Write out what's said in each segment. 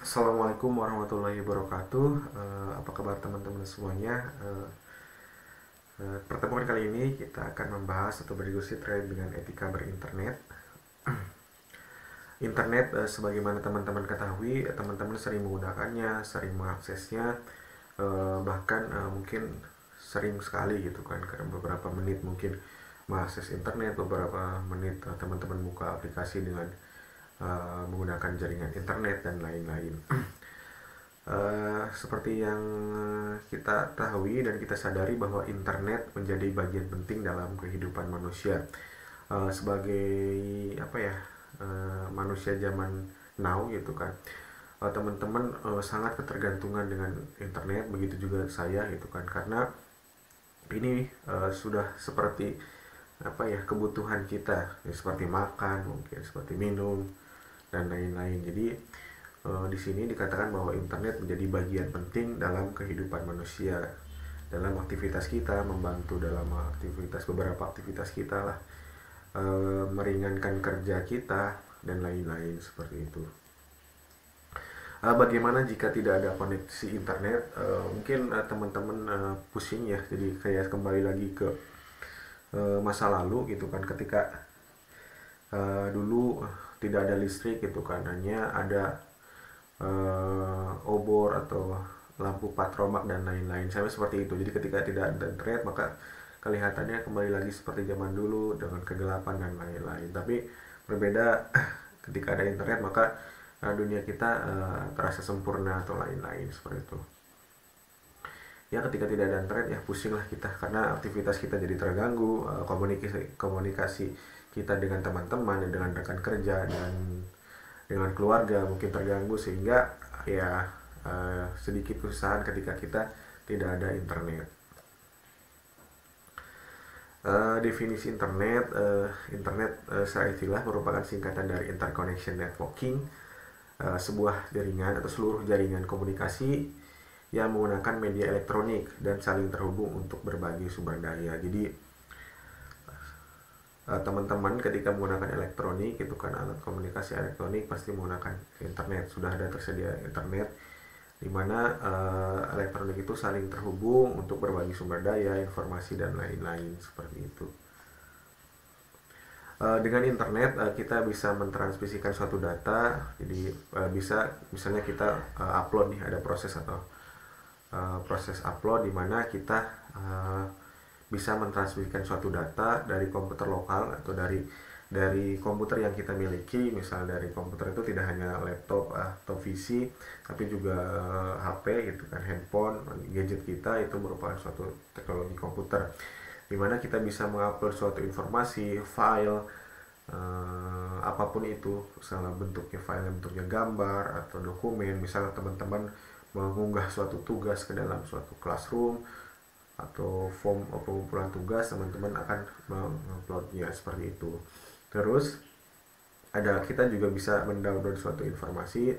Assalamualaikum warahmatullahi wabarakatuh. Apa kabar teman-teman semuanya? Pertemuan kali ini kita akan membahas atau berdiskusi terkait dengan etika berinternet. Internet, sebagaimana teman-teman ketahui, teman-teman sering menggunakannya, sering mengaksesnya, bahkan mungkin sering sekali gitu kan, karena beberapa menit mungkin mengakses internet, beberapa menit teman-teman buka aplikasi dengan menggunakan jaringan internet dan lain-lain. Seperti yang kita tahui dan kita sadari bahwa internet menjadi bagian penting dalam kehidupan manusia. Sebagai apa ya, manusia zaman now gitu kan, teman-teman sangat ketergantungan dengan internet, begitu juga saya gitu kan, karena ini sudah seperti apa ya, kebutuhan kita ya, seperti makan, mungkin seperti minum dan lain-lain. Jadi di sini dikatakan bahwa internet menjadi bagian penting dalam kehidupan manusia, dalam aktivitas kita, membantu dalam beberapa aktivitas kita lah, meringankan kerja kita dan lain-lain seperti itu. Bagaimana jika tidak ada koneksi internet? Mungkin teman-teman pusing ya, jadi kayak kembali lagi ke masa lalu gitu kan, ketika dulu tidak ada listrik gitu kan, hanya ada obor atau lampu patromak dan lain-lain, sampai seperti itu. Jadi ketika tidak ada internet, maka kelihatannya kembali lagi seperti zaman dulu dengan kegelapan dan lain-lain. Tapi berbeda ketika ada internet, maka dunia kita terasa sempurna atau lain-lain seperti itu. Ya, ketika tidak ada internet ya pusing lah kita, karena aktivitas kita jadi terganggu, komunikasi kita dengan teman-teman, dengan rekan kerja, dengan keluarga mungkin terganggu, sehingga ya sedikit kesusahan ketika kita tidak ada internet. Definisi internet, secara istilah merupakan singkatan dari interconnection networking, sebuah jaringan atau seluruh jaringan komunikasi yang menggunakan media elektronik dan saling terhubung untuk berbagi sumber daya. Jadi teman-teman ketika menggunakan elektronik itu kan, alat komunikasi elektronik pasti menggunakan internet, sudah ada tersedia internet di mana elektronik itu saling terhubung untuk berbagi sumber daya, informasi dan lain-lain seperti itu. Dengan internet kita bisa mentransmisikan suatu data, jadi bisa misalnya kita upload nih, ada proses atau proses upload di mana kita bisa mentransmisikan suatu data dari komputer lokal atau dari komputer yang kita miliki. Misal dari komputer itu tidak hanya laptop atau PC, tapi juga HP gitu kan, handphone, gadget kita itu merupakan suatu teknologi komputer, dimana kita bisa mengupload suatu informasi, file, apapun itu, misalnya bentuknya file, bentuknya gambar atau dokumen. Misalnya teman-teman mengunggah suatu tugas ke dalam suatu classroom atau form pengumpulan tugas, teman-teman akan menguploadnya seperti itu. Terus kita juga bisa mendownload suatu informasi,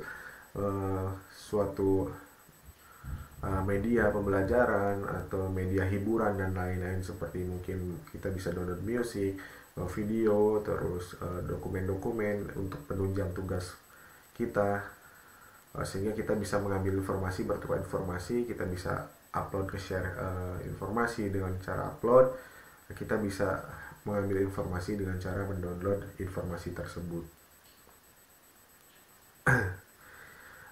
suatu media pembelajaran atau media hiburan dan lain-lain, seperti mungkin kita bisa download musik, video, terus dokumen-dokumen untuk penunjang tugas kita, sehingga kita bisa mengambil informasi, bertukar informasi, kita bisa upload ke share informasi dengan cara upload, kita bisa mengambil informasi dengan cara mendownload informasi tersebut.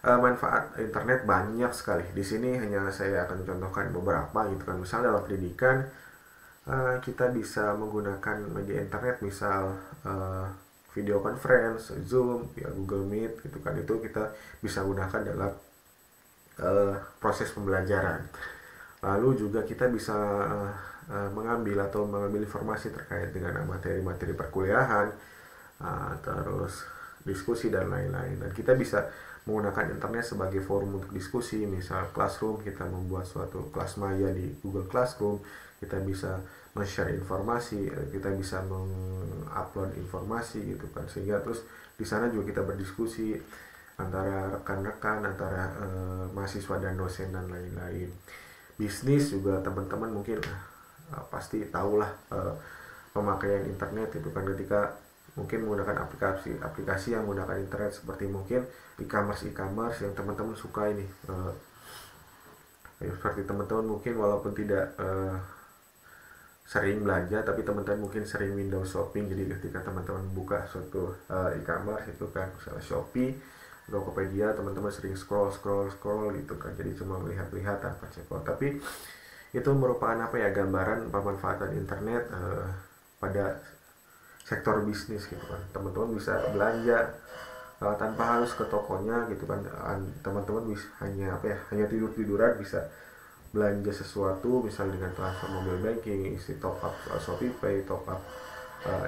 Manfaat internet banyak sekali. Di sini hanya saya akan contohkan beberapa gitu kan. Misal dalam pendidikan, kita bisa menggunakan media internet, misal video conference, Zoom, ya Google Meet gitu kan, itu kita bisa gunakan dalam proses pembelajaran. Lalu juga kita bisa mengambil informasi terkait dengan materi-materi perkuliahan, terus diskusi dan lain-lain. Dan kita bisa menggunakan internet sebagai forum untuk diskusi. Misal classroom, kita membuat suatu kelas maya di Google Classroom, kita bisa men-share informasi, kita bisa mengupload informasi gitu kan, sehingga terus di sana juga kita berdiskusi antara rekan-rekan, antara mahasiswa dan dosen dan lain-lain. Bisnis juga teman-teman mungkin pasti tahulah pemakaian internet itu kan, ketika mungkin menggunakan aplikasi yang menggunakan internet, seperti mungkin e-commerce yang teman-teman suka ini. Seperti teman-teman mungkin walaupun tidak sering belanja, tapi teman-teman mungkin sering window shopping. Jadi ketika teman-teman buka suatu e-commerce itu kan, misalnya Shopee, Tokopedia, teman-teman sering scroll gitu kan, jadi cuma melihat-lihat tanpa checkout. Tapi itu merupakan apa ya, gambaran pemanfaatan internet pada sektor bisnis gitu kan. Teman-teman bisa belanja tanpa harus ke tokonya gitu kan. Teman-teman bisa hanya tiduran bisa belanja sesuatu, misalnya dengan transfer mobile banking, isi top up Shopee Pay, top up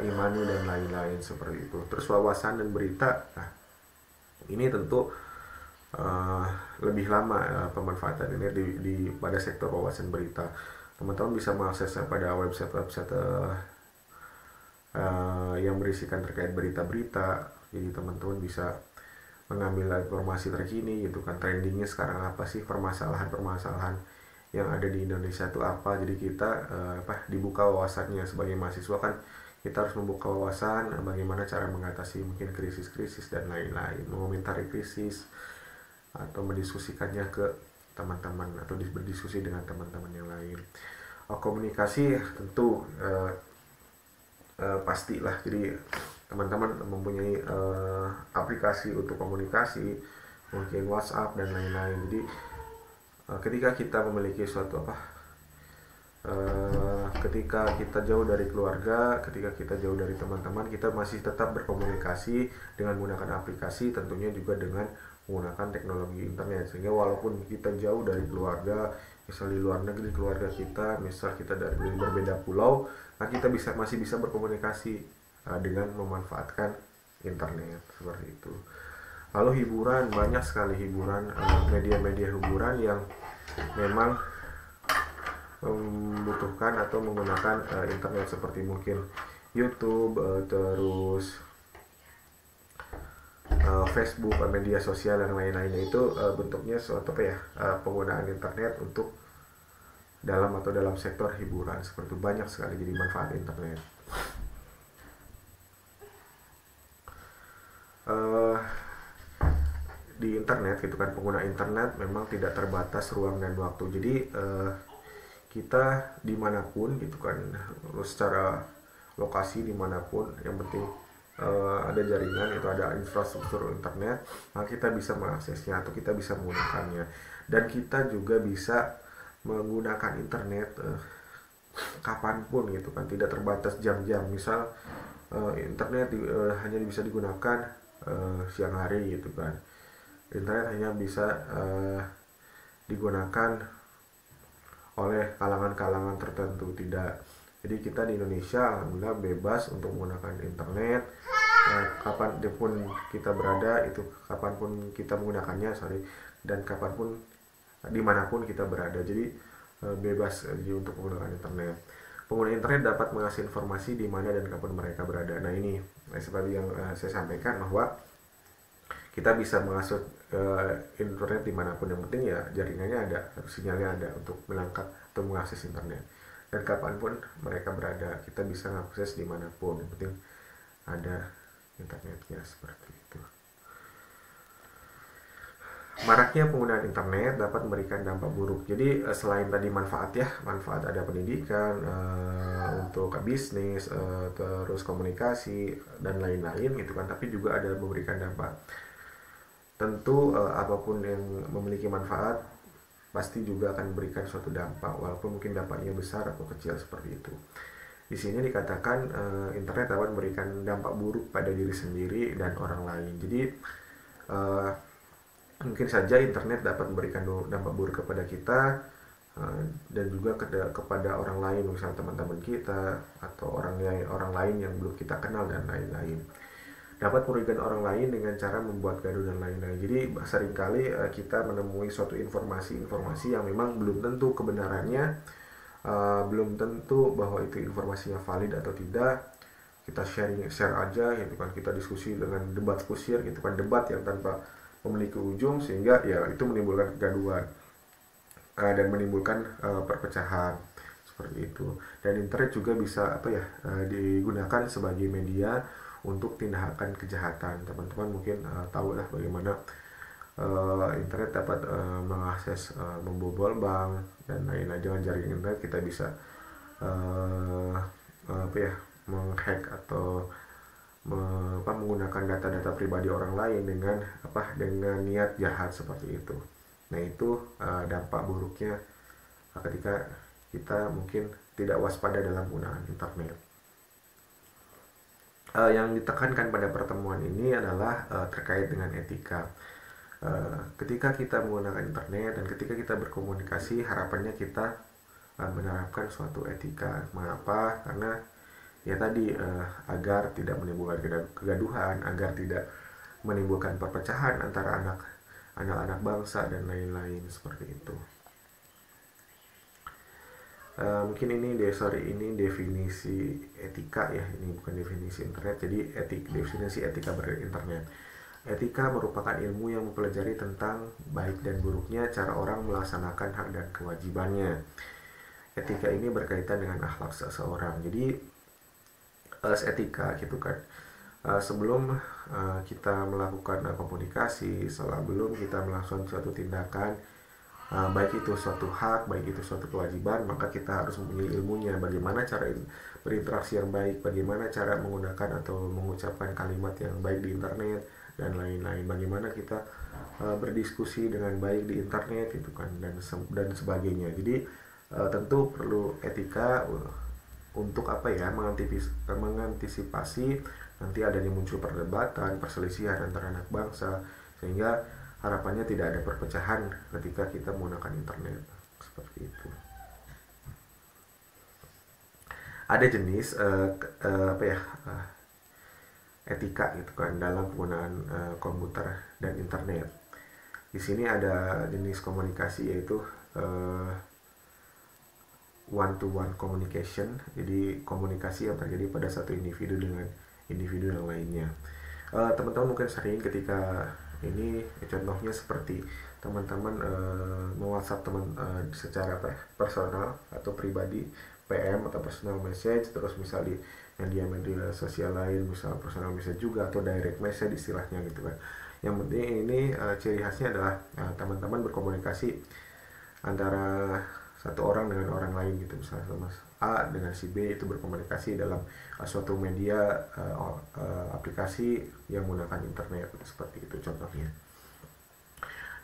e-money dan lain-lain seperti itu. Terus wawasan dan berita, nah ini tentu lebih lama pemanfaatan ini di pada sektor wawasan berita. Teman-teman bisa mengaksesnya pada website yang berisikan terkait berita-berita. Jadi teman-teman bisa mengambil informasi terkini gitu kan, trendingnya sekarang apa sih, permasalahan yang ada di Indonesia itu apa. Jadi kita dibuka wawasannya. Sebagai mahasiswa kan kita harus membuka wawasan bagaimana cara mengatasi mungkin krisis-krisis dan lain-lain, mengomentari krisis atau mendiskusikannya ke teman-teman atau berdiskusi dengan teman-teman yang lain. Komunikasi tentu pastilah. Jadi teman-teman mempunyai aplikasi untuk komunikasi, mungkin WhatsApp dan lain-lain. Jadi ketika kita memiliki suatu ketika kita jauh dari keluarga, ketika kita jauh dari teman-teman, kita masih tetap berkomunikasi dengan menggunakan aplikasi, tentunya juga dengan menggunakan teknologi internet. Sehingga walaupun kita jauh dari keluarga, misal di luar negeri keluarga kita, misal kita dari berbeda pulau, nah kita masih bisa berkomunikasi dengan memanfaatkan internet seperti itu. Lalu hiburan, banyak sekali hiburan, media-media hiburan yang memang membutuhkan atau menggunakan internet, seperti mungkin YouTube, terus Facebook, media sosial dan lain-lainnya. Itu bentuknya suatu penggunaan internet untuk dalam sektor hiburan. Seperti itu, banyak sekali jadi manfaat internet. Di internet gitu kan, pengguna internet memang tidak terbatas ruang dan waktu. Jadi kita dimanapun gitu kan, secara lokasi dimanapun, yang penting ada jaringan, itu ada infrastruktur internet, maka kita bisa mengaksesnya atau kita bisa menggunakannya. Dan kita juga bisa menggunakan internet kapanpun gitu kan, tidak terbatas jam-jam. Misal internet hanya bisa digunakan siang hari gitu kan. Internet hanya bisa digunakan oleh kalangan-kalangan tertentu, tidak. Jadi kita di Indonesia alhamdulillah bebas untuk menggunakan internet kapanpun kita berada, itu kapanpun kita menggunakannya, dan kapanpun dimanapun kita berada. Jadi bebas untuk menggunakan internet. Pengguna internet dapat mengakses informasi di mana dan kapan mereka berada. Nah ini seperti yang saya sampaikan, bahwa kita bisa mengakses internet dimanapun, yang penting ya jaringannya ada, sinyalnya ada untuk melangkah atau mengakses internet. Dan kapanpun mereka berada, kita bisa mengakses dimanapun, yang penting ada internetnya, seperti itu. Maraknya penggunaan internet dapat memberikan dampak buruk. Jadi selain tadi manfaat ada pendidikan, untuk bisnis, terus komunikasi dan lain-lain gitu kan, tapi juga ada memberikan dampak. Tentu apapun yang memiliki manfaat pasti juga akan memberikan suatu dampak, walaupun mungkin dampaknya besar atau kecil, seperti itu. Di sini dikatakan internet dapat memberikan dampak buruk pada diri sendiri dan orang lain. Jadi mungkin saja internet dapat memberikan dampak buruk kepada kita dan juga kepada orang lain, misalnya teman-teman kita atau orang lain yang belum kita kenal dan lain-lain. Dapat merugikan orang lain dengan cara membuat gaduh dan lain-lain. Jadi seringkali kita menemui suatu informasi yang memang belum tentu kebenarannya, belum tentu bahwa itu informasinya valid atau tidak. Kita share aja gitu kan, kita diskusi dengan debat kusir gitu kan, debat yang tanpa memiliki ujung, sehingga ya itu menimbulkan kegaduhan dan menimbulkan perpecahan, seperti itu. Dan internet juga bisa digunakan sebagai media untuk tindakan kejahatan. Teman-teman mungkin tahu lah bagaimana internet dapat mengakses, membobol bank dan lain-lain. Dengan jaringan internet kita bisa menghack atau menggunakan data-data pribadi orang lain dengan niat jahat seperti itu. Nah itu dampak buruknya ketika kita mungkin tidak waspada dalam penggunaan internet. Yang ditekankan pada pertemuan ini adalah terkait dengan etika. Ketika kita menggunakan internet dan ketika kita berkomunikasi, harapannya kita menerapkan suatu etika. Mengapa? Karena ya tadi agar tidak menimbulkan kegaduhan, agar tidak menimbulkan perpecahan antara anak-anak bangsa dan lain-lain seperti itu. Mungkin ini definisi etika ya, ini bukan definisi internet. Jadi definisi etika berinternet. Etika merupakan ilmu yang mempelajari tentang baik dan buruknya cara orang melaksanakan hak dan kewajibannya. Etika ini berkaitan dengan akhlak seseorang. Jadi etika gitu kan. Sebelum kita melakukan komunikasi, sebelum kita melakukan suatu tindakan, baik itu suatu hak, baik itu suatu kewajiban, maka kita harus mempunyai ilmunya. Bagaimana cara berinteraksi yang baik, bagaimana cara menggunakan atau mengucapkan kalimat yang baik di internet dan lain-lain. Bagaimana kita berdiskusi dengan baik di internet itu kan, dan sebagainya. Jadi tentu perlu etika untuk mengantisipasi nanti adanya muncul perdebatan, perselisihan antara anak bangsa, sehingga harapannya tidak ada perpecahan ketika kita menggunakan internet seperti itu. Ada jenis etika gitu kan dalam penggunaan komputer dan internet. Di sini ada jenis komunikasi yaitu one-to-one communication. Jadi komunikasi yang terjadi pada satu individu dengan individu yang lainnya. Teman-teman mungkin sering ketika ini contohnya seperti teman-teman me-WhatsApp secara personal atau pribadi, PM atau personal message, terus misal di media-media sosial lain, misal personal message juga atau direct message istilahnya gitu kan. Yang penting ini ciri khasnya adalah teman-teman berkomunikasi antara satu orang dengan orang lain gitu, misalnya Mas A dengan si B itu berkomunikasi dalam suatu media aplikasi yang menggunakan internet seperti itu contohnya.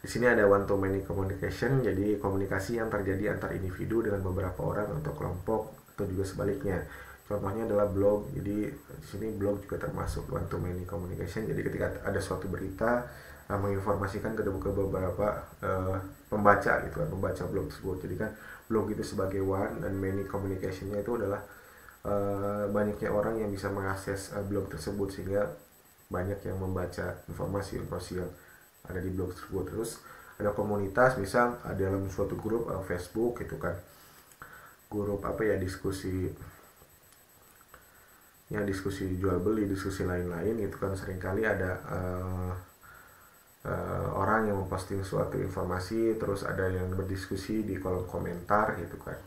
Di sini ada one to many communication, jadi komunikasi yang terjadi antar individu dengan beberapa orang atau kelompok atau juga sebaliknya. Contohnya adalah blog. Jadi di sini blog juga termasuk one to many communication. Jadi ketika ada suatu berita menginformasikan ke beberapa pembaca gitu kan, pembaca blog tersebut. Jadi kan blog itu sebagai one, dan many communication-nya itu adalah banyaknya orang yang bisa mengakses blog tersebut sehingga banyak yang membaca informasi-informasi yang ada di blog tersebut. Terus ada komunitas, misal dalam suatu grup Facebook gitu kan, grup diskusi jual beli, diskusi lain-lain gitu kan. Seringkali ada orang yang memposting suatu informasi, terus ada yang berdiskusi di kolom komentar gitu kan,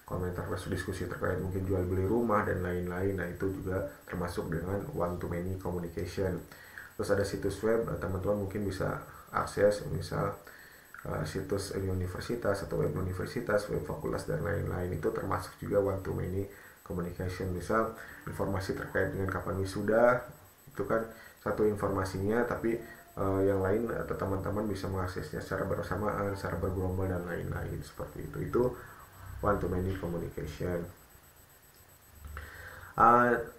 komentar plus diskusi terkait mungkin jual beli rumah dan lain-lain. Nah itu juga termasuk dengan one to many communication. Terus ada situs web, teman-teman mungkin bisa akses misal situs universitas atau web universitas, web fakultas dan lain-lain. Itu termasuk juga one to many communication. Misal informasi terkait dengan kapan wisuda, itu kan satu informasinya, tapi yang lain atau teman-teman bisa mengaksesnya secara bersamaan, secara bergerombol dan lain-lain seperti itu. Itu one to many communication.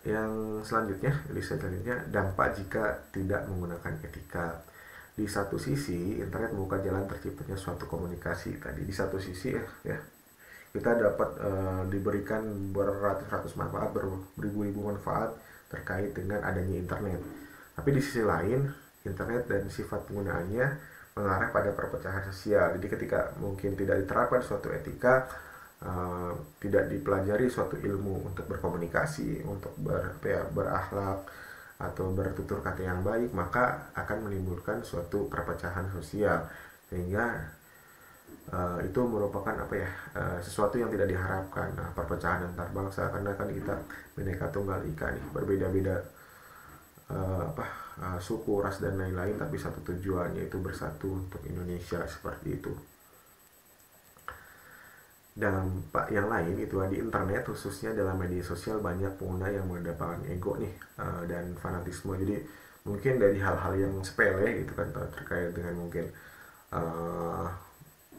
Yang selanjutnya, dampak jika tidak menggunakan etika. Di satu sisi, internet membuka jalan terciptanya suatu komunikasi. Tadi di satu sisi ya kita dapat diberikan beratus-ratus manfaat, beribu-ribu manfaat terkait dengan adanya internet. Tapi di sisi lain, internet dan sifat penggunaannya mengarah pada perpecahan sosial. Jadi ketika mungkin tidak diterapkan suatu etika, tidak dipelajari suatu ilmu untuk berkomunikasi, untuk berakhlak atau bertutur kata yang baik, maka akan menimbulkan suatu perpecahan sosial, sehingga itu merupakan sesuatu yang tidak diharapkan. Perpecahan antar bangsa, karena kan kita Bhinneka Tunggal Ika nih, berbeda-beda suku, ras dan lain-lain, tapi satu tujuan yaitu bersatu untuk Indonesia seperti itu. Dampak yang lain itu di internet, khususnya dalam media sosial, banyak pengguna yang mengedepankan ego nih dan fanatisme. Jadi mungkin dari hal-hal yang sepele gitu kan, terkait dengan mungkin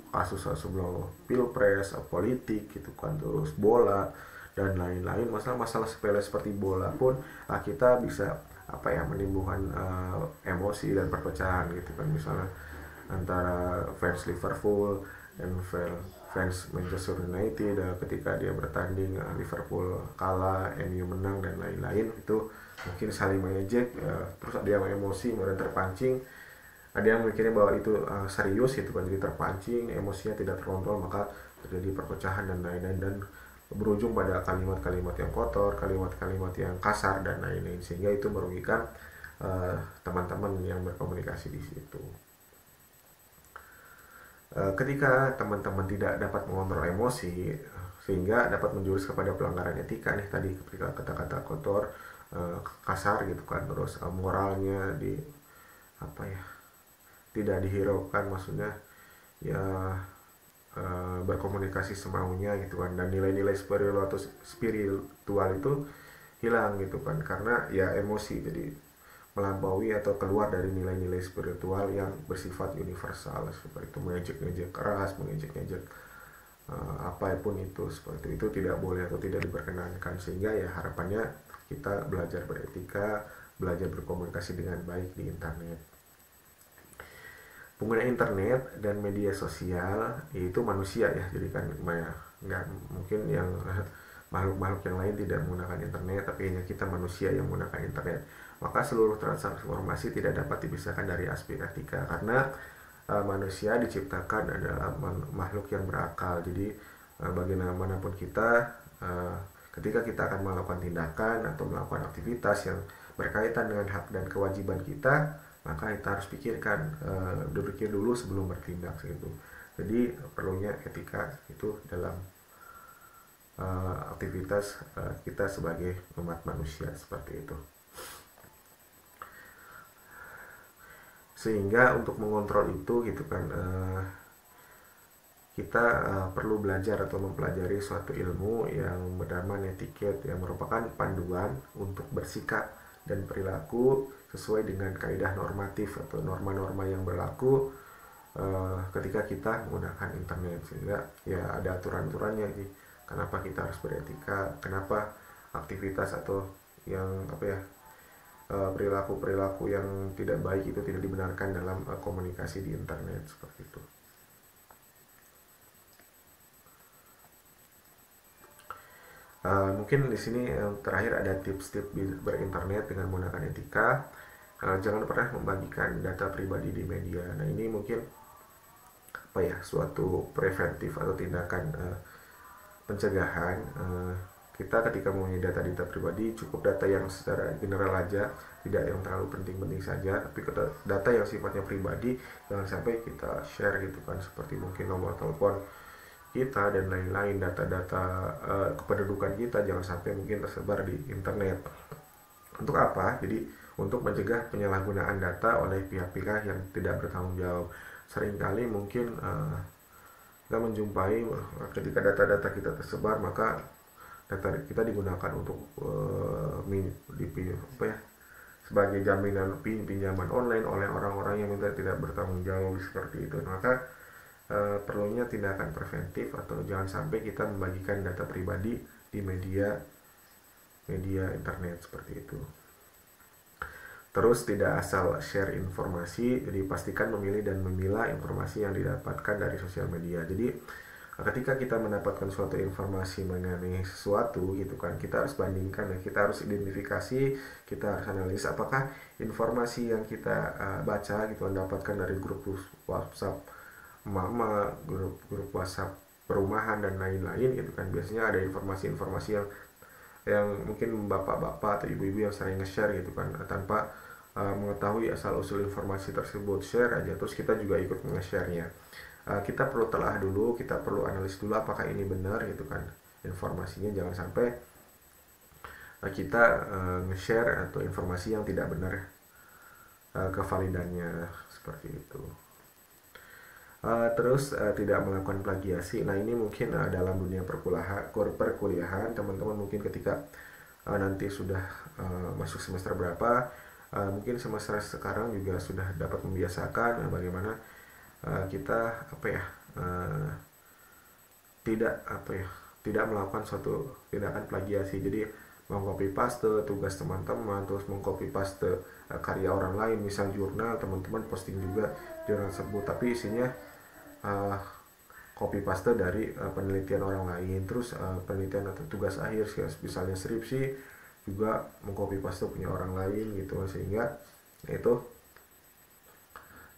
kasus-kasus pilpres, politik gitu kan, terus bola dan lain-lain, masalah-masalah sepele seperti bola pun kita bisa menimbulkan emosi dan perpecahan gitu kan, misalnya antara fans Liverpool dan fans Manchester United ketika dia bertanding, Liverpool kalah, MU menang dan lain-lain, itu mungkin saling mengejek, terus ada yang emosi kemudian terpancing, ada yang mikirnya bahwa itu serius gitu kan, jadi terpancing, emosinya tidak terkontrol, maka terjadi perpecahan dan lain-lain, dan berujung pada kalimat-kalimat yang kotor, kalimat-kalimat yang kasar dan lain-lain, sehingga itu merugikan teman-teman yang berkomunikasi di situ. Ketika teman-teman tidak dapat mengontrol emosi, sehingga dapat menjurus kepada pelanggaran etika nih tadi, ketika kata-kata kotor, kasar gitu kan, terus moralnya tidak dihiraukan, maksudnya ya berkomunikasi semaunya gitu kan, dan nilai-nilai spiritual itu hilang gitu kan, karena ya emosi jadi melampaui atau keluar dari nilai-nilai spiritual yang bersifat universal, seperti itu mengejek-ngejek keras, mengejek-ngejek apapun itu, seperti itu tidak boleh atau tidak diperkenankan, sehingga ya harapannya kita belajar beretika, belajar berkomunikasi dengan baik di internet. Pengguna internet dan media sosial itu manusia ya, jadi kan nggak mungkin yang makhluk-makhluk yang lain tidak menggunakan internet, tapi hanya kita manusia yang menggunakan internet. Maka seluruh transaksi informasi tidak dapat dipisahkan dari aspek etika, karena manusia diciptakan adalah makhluk yang berakal. Jadi bagaimanapun kita, ketika kita akan melakukan tindakan atau melakukan aktivitas yang berkaitan dengan hak dan kewajiban kita, maka kita harus pikirkan, berpikir dulu sebelum bertindak gitu. Jadi perlunya etika itu dalam aktivitas kita sebagai umat manusia, seperti itu. Sehingga untuk mengontrol itu gitu kan, kita perlu belajar atau mempelajari suatu ilmu yang bernama netiquette, yang merupakan panduan untuk bersikap dan perilaku sesuai dengan kaidah normatif atau norma-norma yang berlaku ketika kita menggunakan internet, sehingga ya ada aturan-aturannya nih, kenapa kita harus beretika, kenapa aktivitas atau yang perilaku-perilaku yang tidak baik itu tidak dibenarkan dalam komunikasi di internet, seperti itu. Mungkin di sini terakhir ada tips-tips berinternet dengan menggunakan etika. Jangan pernah membagikan data pribadi di media. Nah, ini mungkin suatu preventif atau tindakan pencegahan. Kita ketika mempunyai data pribadi, cukup data yang secara general aja, tidak yang terlalu penting-penting saja, tapi data yang sifatnya pribadi jangan sampai kita share gitu kan, seperti mungkin nomor telepon kita dan lain-lain, data-data kependudukan kita jangan sampai mungkin tersebar di internet. Untuk apa? Jadi untuk mencegah penyalahgunaan data oleh pihak-pihak yang tidak bertanggung jawab. Seringkali mungkin kita menjumpai ketika data-data kita tersebar, maka data kita digunakan untuk sebagai jaminan pinjaman online oleh orang-orang yang tidak bertanggung jawab, seperti itu. Maka perlunya tindakan preventif, atau jangan sampai kita membagikan data pribadi di media internet, seperti itu. Terus tidak asal share informasi, jadi pastikan memilih dan memilah informasi yang didapatkan dari sosial media. Jadi ketika kita mendapatkan suatu informasi mengenai sesuatu gitu kan, kita harus bandingkan, kita harus identifikasi, kita harus analisis apakah informasi yang kita baca gitu mendapatkan dari grup WhatsApp mama, grup WhatsApp perumahan dan lain-lain gitu kan. Biasanya ada informasi-informasi yang mungkin bapak-bapak atau ibu-ibu yang sering nge-share gitu kan, tanpa mengetahui asal-usul informasi tersebut, share aja terus kita juga ikut nge-share-nya. Kita perlu telah dulu, kita perlu analis dulu apakah ini benar gitu kan informasinya, jangan sampai kita nge-share atau informasi yang tidak benar kevalidannya seperti itu. Terus tidak melakukan plagiasi. Nah ini mungkin dalam dunia perkuliahan teman-teman mungkin ketika nanti sudah masuk semester berapa, mungkin semester sekarang juga sudah dapat membiasakan bagaimana kita tidak melakukan suatu tindakan plagiasi. Jadi mengcopy paste tugas teman-teman, terus mengcopy paste karya orang lain, misal jurnal, teman-teman posting juga jurnal tersebut tapi isinya copy paste dari penelitian orang lain, terus penelitian atau tugas akhir misalnya skripsi juga mengcopy paste punya orang lain gitu, sehingga itu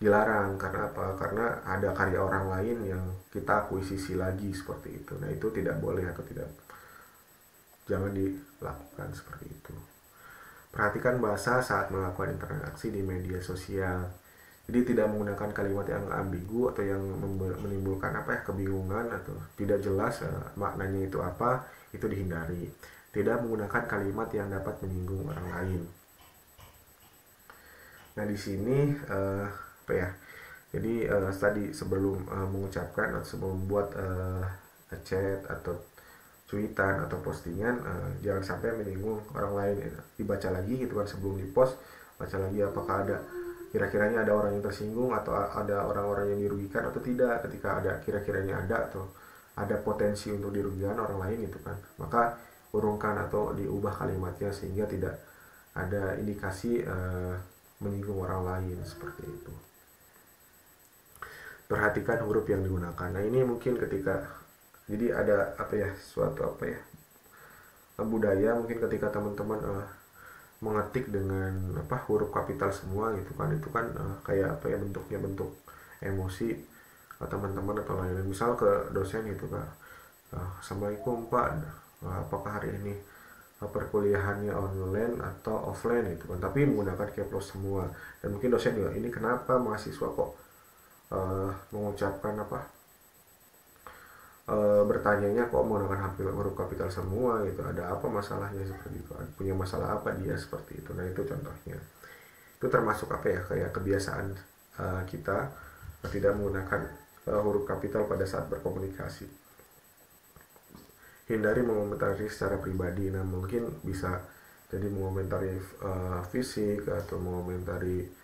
dilarang. Karena apa? Karena ada karya orang lain yang kita akuisisi lagi seperti itu. Nah itu tidak boleh atau jangan dilakukan seperti itu. Perhatikan bahasa saat melakukan interaksi di media sosial. Jadi tidak menggunakan kalimat yang ambigu atau yang menimbulkan kebingungan atau tidak jelas maknanya itu apa, itu dihindari. Tidak menggunakan kalimat yang dapat menyinggung orang lain. Nah di sini jadi tadi sebelum mengucapkan atau sebelum membuat chat atau tweetan atau postingan, jangan sampai menyinggung orang lain. Dibaca lagi gitu kan sebelum dipost, baca lagi apakah kira-kiranya ada orang yang tersinggung atau ada orang-orang yang dirugikan atau tidak. Ketika ada kira-kiranya ada atau ada potensi untuk dirugikan orang lain gitu kan, maka urungkan atau diubah kalimatnya sehingga tidak ada indikasi menyinggung orang lain seperti itu. Perhatikan huruf yang digunakan. Nah ini mungkin ketika jadi ada suatu budaya mungkin ketika teman-teman mengetik dengan huruf kapital semua gitu kan, itu kan kayak bentuknya bentuk emosi teman-teman atau lain-lain. Misal ke dosen gitu kan, Assalamualaikum Pak, apakah hari ini perkuliahannya online atau offline gitu kan, tapi menggunakan capslock semua. Dan mungkin dosen juga, ini kenapa mahasiswa kok mengucapkan bertanyanya kok menggunakan huruf kapital semua gitu, ada apa masalahnya seperti itu, punya masalah apa dia seperti itu. Nah itu contohnya, itu termasuk kayak kebiasaan kita tidak menggunakan huruf kapital pada saat berkomunikasi. Hindari mengomentari secara pribadi. Nah mungkin bisa jadi mengomentari fisik atau mengomentari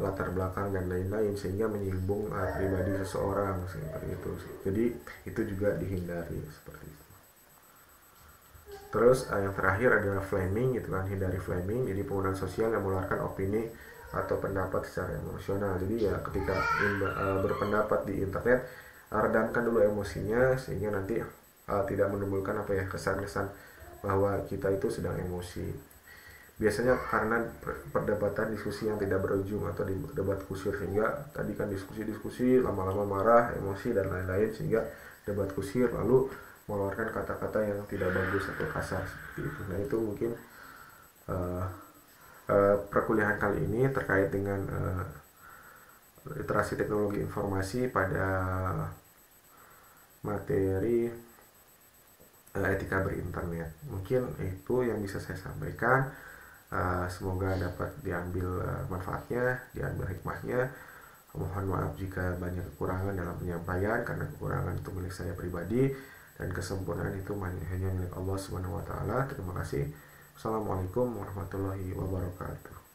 latar belakang dan lain-lain sehingga menyinggung pribadi seseorang seperti itu. Jadi itu juga dihindari seperti itu. Terus yang terakhir adalah flaming gitu kan, hindari flaming. Jadi penggunaan sosial yang mengeluarkan opini atau pendapat secara emosional. Jadi ya ketika berpendapat di internet, redamkan dulu emosinya sehingga nanti tidak menimbulkan kesan-kesan bahwa kita itu sedang emosi. Biasanya karena perdebatan diskusi yang tidak berujung atau debat kusir, sehingga tadi kan diskusi lama-lama marah, emosi dan lain-lain sehingga debat kusir lalu mengeluarkan kata-kata yang tidak bagus atau kasar seperti itu. Nah itu mungkin perkuliahan kali ini terkait dengan literasi teknologi informasi pada materi etika berinternet. Mungkin itu yang bisa saya sampaikan. Semoga dapat diambil manfaatnya, diambil hikmahnya. Mohon maaf jika banyak kekurangan dalam penyampaian, karena kekurangan itu milik saya pribadi dan kesempurnaan itu hanya milik Allah Subhanahu wa taala. Terima kasih. Assalamualaikum warahmatullahi wabarakatuh.